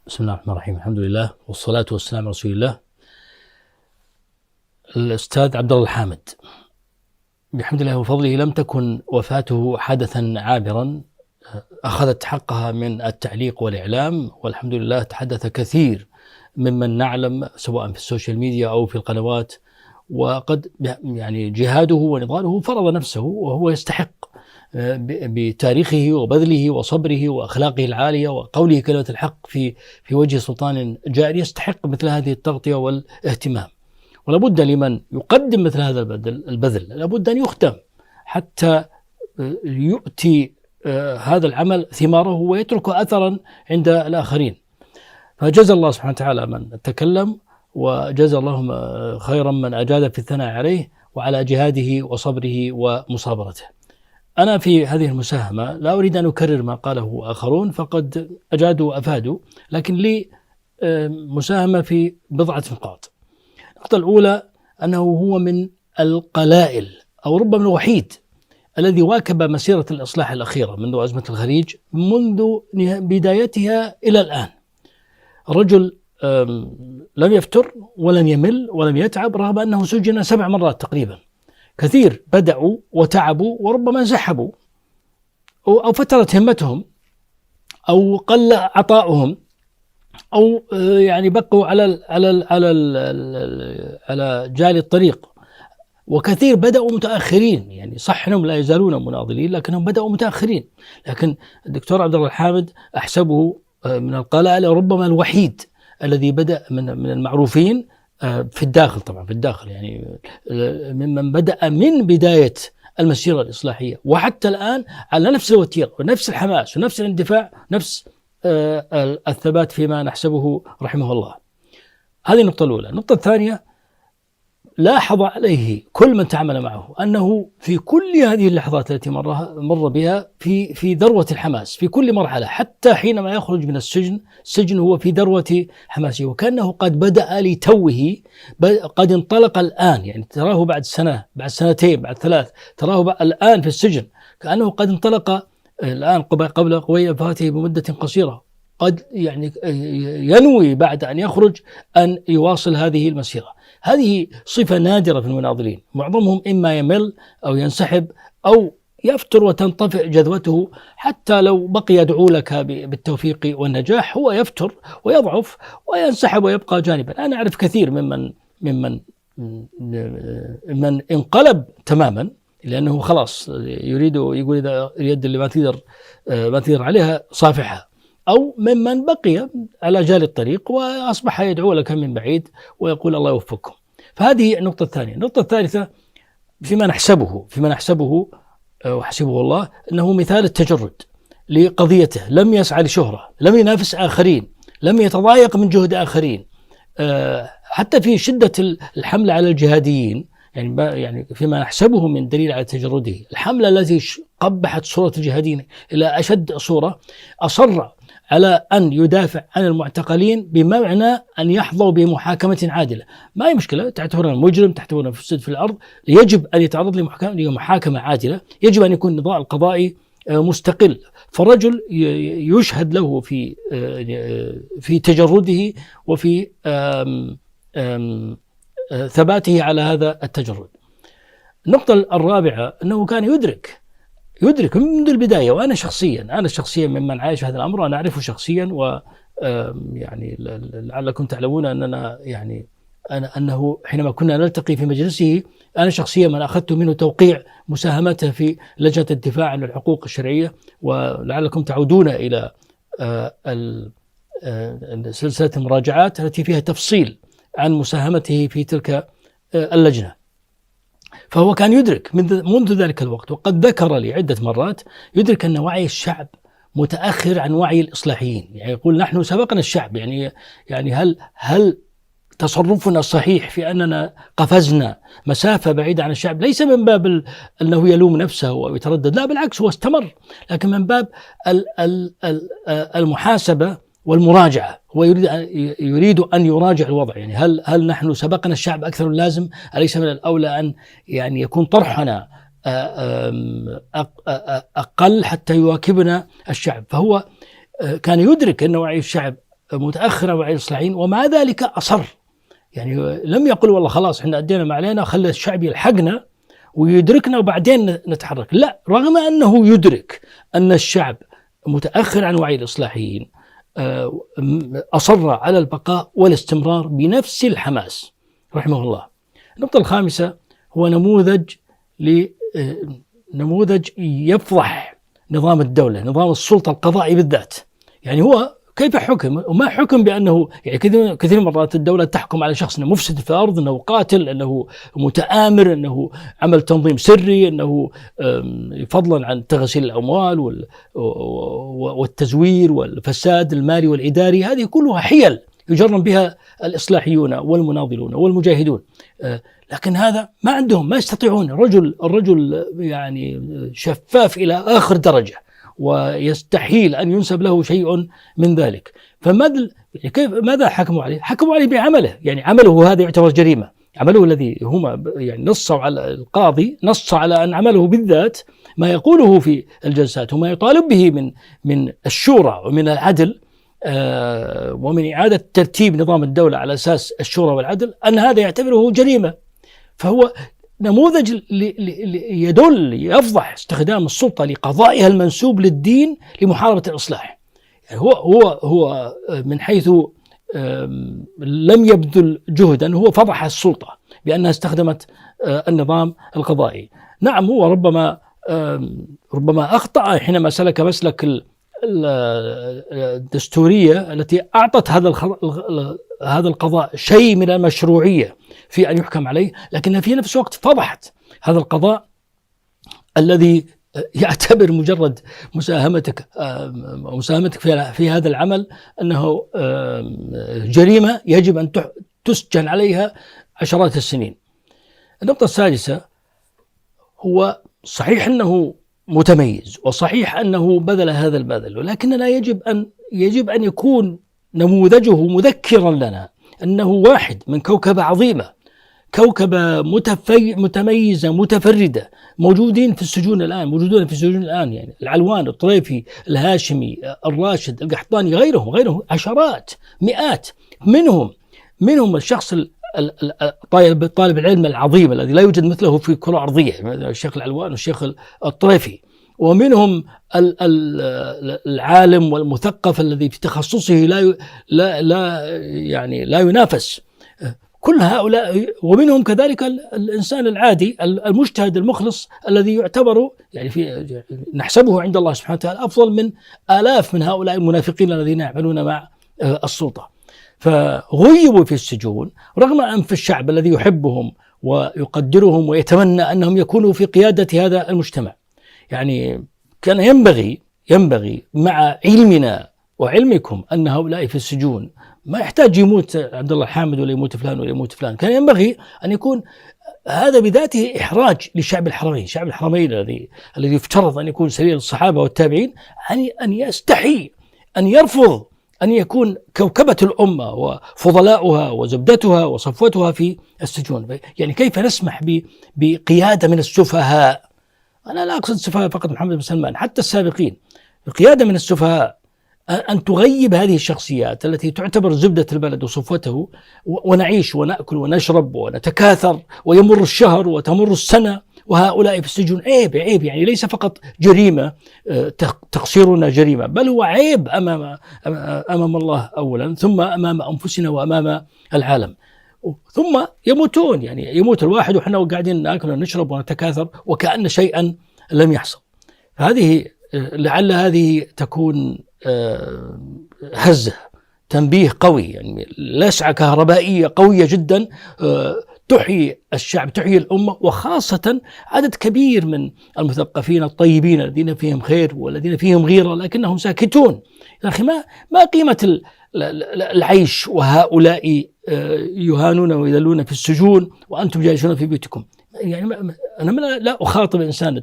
بسم الله الرحمن الرحيم. الحمد لله والصلاة والسلام على رسول الله. الأستاذ عبد الله الحامد بحمد الله وفضله لم تكن وفاته حدثا عابرا أخذت حقها من التعليق والإعلام، والحمد لله تحدث كثير ممن نعلم سواء في السوشيال ميديا أو في القنوات، وقد يعني جهاده ونضاله فرض نفسه وهو يستحق بتاريخه وبذله وصبره وأخلاقه العالية وقوله كلمة الحق في وجه سلطان جائر، يستحق مثل هذه التغطية والاهتمام. ولابد لمن يقدم مثل هذا البذل لابد أن يختم حتى يؤتي هذا العمل ثماره ويترك أثرا عند الآخرين. فجزا الله سبحانه وتعالى من تكلم، وجزا اللهم خيرا من أجاد في الثناء عليه وعلى جهاده وصبره ومصابرته. أنا في هذه المساهمة لا أريد أن أكرر ما قاله آخرون فقد أجادوا وأفادوا، لكن لي مساهمة في بضعة نقاط. النقطة الأولى أنه هو من القلائل أو ربما الوحيد الذي واكب مسيرة الإصلاح الأخيرة منذ أزمة الخليج منذ بدايتها إلى الآن. رجل لم يفتر ولم يمل ولم يتعب رغم أنه سجن 7 مرات تقريبا. كثير بدأوا وتعبوا وربما انسحبوا أو فترت همتهم أو قل عطاؤهم أو يعني بقوا على جالي الطريق، وكثير بدأوا متأخرين. يعني صح أنهم لا يزالون مناضلين لكنهم بدأوا متأخرين. لكن الدكتور عبد الله الحامد أحسبه من القلائل ربما الوحيد الذي بدأ من المعروفين في الداخل، طبعا في الداخل يعني ممن بدأ من بداية المسيرة الإصلاحية وحتى الآن على نفس الوتيرة ونفس الحماس ونفس الاندفاع، نفس الثبات فيما نحسبه رحمه الله. هذه النقطة الأولى. النقطة الثانية، لاحظ عليه كل من تعامل معه أنه في كل هذه اللحظات التي مر بها في ذروة الحماس في كل مرحلة، حتى حينما يخرج من السجن هو في ذروة حماسه، وكأنه قد بدأ لتوه، قد انطلق الآن. يعني تراه بعد سنة، بعد سنتين، بعد 3، تراه الآن في السجن كأنه قد انطلق الآن قبل وفاته بمدة قصيرة. قد يعني ينوي بعد أن يخرج أن يواصل هذه المسيرة. هذه صفة نادرة في المناضلين، معظمهم إما يمل أو ينسحب أو يفتر وتنطفئ جذوته، حتى لو بقي يدعو لك بالتوفيق والنجاح هو يفتر ويضعف وينسحب ويبقى جانبا. أنا أعرف كثير ممن انقلب تماما لأنه خلاص يقول إذا اليد اللي ما تقدر عليها صافحها، أو ممن بقي على جال الطريق وأصبح يدعو لك من بعيد ويقول الله يوفقكم. فهذه النقطة الثانية. النقطة الثالثة، فيما نحسبه وحسبه الله أنه مثال التجرد لقضيته، لم يسعى لشهرة، لم ينافس آخرين، لم يتضايق من جهد آخرين، حتى في شدة الحملة على الجهاديين. يعني فيما نحسبه من دليل على تجرده، الحملة التي قبحت صورة الجهاديين إلى أشد صورة، أصر على أن يدافع عن المعتقلين بمعنى أن يحظوا بمحاكمة عادلة. ما هي مشكلة، تعتبرنا مجرم، تعتبرنا مفسد في الأرض، يجب أن يتعرض لمحاكمة عادلة، يجب أن يكون النظام القضائي مستقل. فرجل يشهد له في تجرده وفي ثباته على هذا التجرد. النقطة الرابعة أنه كان يدرك منذ البداية، وأنا شخصيا ممن عايش هذا الأمر، أنا أعرفه شخصيا، و يعني لعلكم تعلمون أنه حينما كنا نلتقي في مجلسه أنا شخصيا من أخذت منه توقيع مساهمته في لجنة الدفاع عن الحقوق الشرعية، ولعلكم تعودون إلى سلسلة المراجعات التي فيها تفصيل عن مساهمته في تلك اللجنة. فهو كان يدرك منذ ذلك الوقت، وقد ذكر لي عدة مرات، يدرك أن وعي الشعب متأخر عن وعي الإصلاحيين. يعني يقول نحن سبقنا الشعب. يعني هل تصرفنا صحيح في أننا قفزنا مسافة بعيدة عن الشعب؟ ليس من باب أنه يلوم نفسه ويتردد، لا بالعكس، هو استمر، لكن من باب المحاسبة والمراجعة. هو يريد أن يراجع الوضع. يعني هل نحن سبقنا الشعب أكثر من اللازم؟ أليس من الأولى أن يعني يكون طرحنا أقل حتى يواكبنا الشعب؟ فهو كان يدرك أن وعي الشعب متأخرا وعي الإصلاحيين، ومع ذلك أصر. يعني لم يقل والله خلاص احنا أدينا ما علينا، خلي الشعب يلحقنا ويدركنا وبعدين نتحرك. لا، رغم أنه يدرك أن الشعب متأخر عن وعي الإصلاحيين أصر على البقاء والاستمرار بنفس الحماس رحمه الله. النقطة الخامسة هو نموذج يفضح نظام الدولة، نظام السلطة القضائي بالذات. يعني هو كيف حكم، وما حكم بأنه يعني كثير مرات الدولة تحكم على شخص أنه مفسد في الأرض، أنه قاتل، أنه متآمر، أنه عمل تنظيم سري، أنه فضلا عن تغسيل الأموال والتزوير والفساد المالي والإداري. هذه كلها حيل يجرم بها الإصلاحيون والمناضلون والمجاهدون، لكن هذا ما عندهم، ما يستطيعون. الرجل يعني شفاف إلى آخر درجة، ويستحيل أن ينسب له شيء من ذلك. ماذا حكموا عليه؟ حكموا عليه بعمله. يعني عمله هذا يعتبر جريمة، عمله الذي هم يعني نصوا على القاضي، نص على أن عمله بالذات ما يقوله في الجلسات وما يطالب به من الشورى ومن العدل ومن إعادة ترتيب نظام الدولة على أساس الشورى والعدل، أن هذا يعتبره جريمة. فهو نموذج يفضح استخدام السلطة لقضائها المنسوب للدين لمحاربة الإصلاح. يعني هو من حيث لم يبذل جهدا، هو فضح السلطة بأنها استخدمت النظام القضائي. نعم، هو ربما أخطأ حينما سلك مسلك الدستورية التي أعطت هذا القضاء شيء من المشروعية في أن يحكم عليه، لكن في نفس الوقت فضحت هذا القضاء الذي يعتبر مجرد مساهمتك في هذا العمل أنه جريمة يجب أن تسجن عليها عشرات السنين. النقطة السادسة، هو صحيح أنه متميز، وصحيح أنه بذل هذا البذل، ولكننا يجب أن يكون نموذجه مذكرا لنا أنه واحد من كوكبة عظيمة، كوكبة متميزة متفردة، موجودون في السجون الآن. يعني العلوان، الطريفي، الهاشمي، الراشد، القحطاني، غيرهم عشرات مئات. منهم الشخص طالب العلم العظيم الذي لا يوجد مثله في كرة أرضية، الشيخ العلوان والشيخ الطريفي، ومنهم العالم والمثقف الذي في تخصصه لا ينافس. كل هؤلاء، ومنهم كذلك الإنسان العادي المجتهد المخلص الذي يعتبر نحسبه عند الله سبحانه وتعالى أفضل من آلاف من هؤلاء المنافقين الذين يعملون مع السلطة. فغيبوا في السجون رغم أنف الشعب الذي يحبهم ويقدرهم ويتمنى أنهم يكونوا في قيادة هذا المجتمع. يعني كان ينبغي مع علمنا وعلمكم أن هؤلاء في السجون ما يحتاج يموت عبد الله الحامد ولا يموت فلان ولا يموت فلان. كان ينبغي أن يكون هذا بذاته إحراج لشعب الحرمين، شعب الحرمين الذي يفترض أن يكون سبيل الصحابة والتابعين، أن يستحي، أن يرفض أن يكون كوكبة الأمة وفضلاؤها وزبدتها وصفوتها في السجون. يعني كيف نسمح بقيادة من السفهاء؟ أنا لا أقصد السفهاء فقط محمد بن سلمان، حتى السابقين، قيادة من السفهاء أن تغيب هذه الشخصيات التي تعتبر زبدة البلد وصفوته، ونعيش ونأكل ونشرب ونتكاثر، ويمر الشهر وتمر السنة وهؤلاء في السجن. عيب يعني ليس فقط جريمة تقصيرنا جريمة، بل هو عيب أمام الله أولا، ثم أمام أنفسنا وأمام العالم، ثم يموتون. يعني يموت الواحد وحنا قاعدين نأكل ونشرب ونتكاثر وكأن شيئا لم يحصل. لعل هذه تكون هزة، تنبيه قوي، يعني لسعة كهربائية قوية جدا تحيي الشعب، تحيي الأمة، وخاصة عدد كبير من المثقفين الطيبين الذين فيهم خير والذين فيهم غيرة لكنهم ساكتون. يا أخي، ما قيمة العيش وهؤلاء يهانون ويذلون في السجون وأنتم جالسون في بيوتكم؟ يعني أنا لا أخاطب إنسان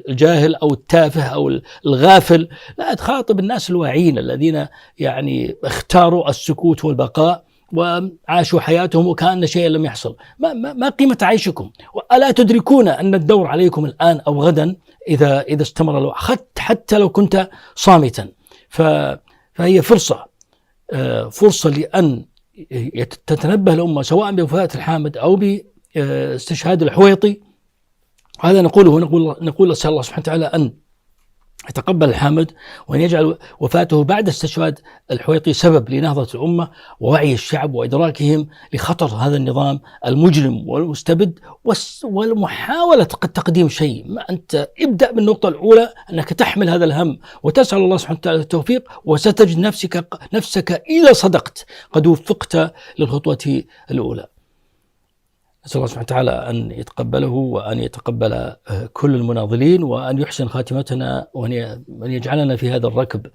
الجاهل أو التافه أو الغافل، لا أخاطب الناس الواعين الذين يعني اختاروا السكوت والبقاء وعاشوا حياتهم وكأن شيء لم يحصل. ما قيمة عيشكم؟ وألا تدركون أن الدور عليكم الآن أو غدا إذا استمر الوقت، حتى لو كنت صامتا. فهي فرصة لأن تتنبه الأمة سواء بوفاة الحامد أو باستشهاد الحويطي. هذا نقول أسأل الله سبحانه وتعالى أن يتقبل الحامد، وأن يجعل وفاته بعد استشهاد الحويطي سبب لنهضة الأمة ووعي الشعب وإدراكهم لخطر هذا النظام المجرم والمستبد، والمحاولة تقديم شيء. ما أنت ابدأ بالنقطة الأولى، أنك تحمل هذا الهم وتسأل الله سبحانه وتعالى التوفيق، وستجد نفسك إذا صدقت قد وفقت للخطوة الأولى. نسأل الله سبحانه وتعالى أن يتقبله وأن يتقبل كل المناضلين، وأن يحسن خاتمتنا، وأن يجعلنا في هذا ركب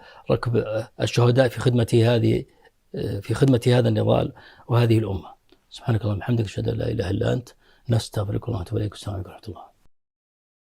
الشهداء في خدمة هذا النضال وهذه الأمة. سبحانك اللهم وبحمدك، أشهد أن لا إله إلا أنت، نستغفرك ونتوب إليك. والسلام عليكم ورحمة الله.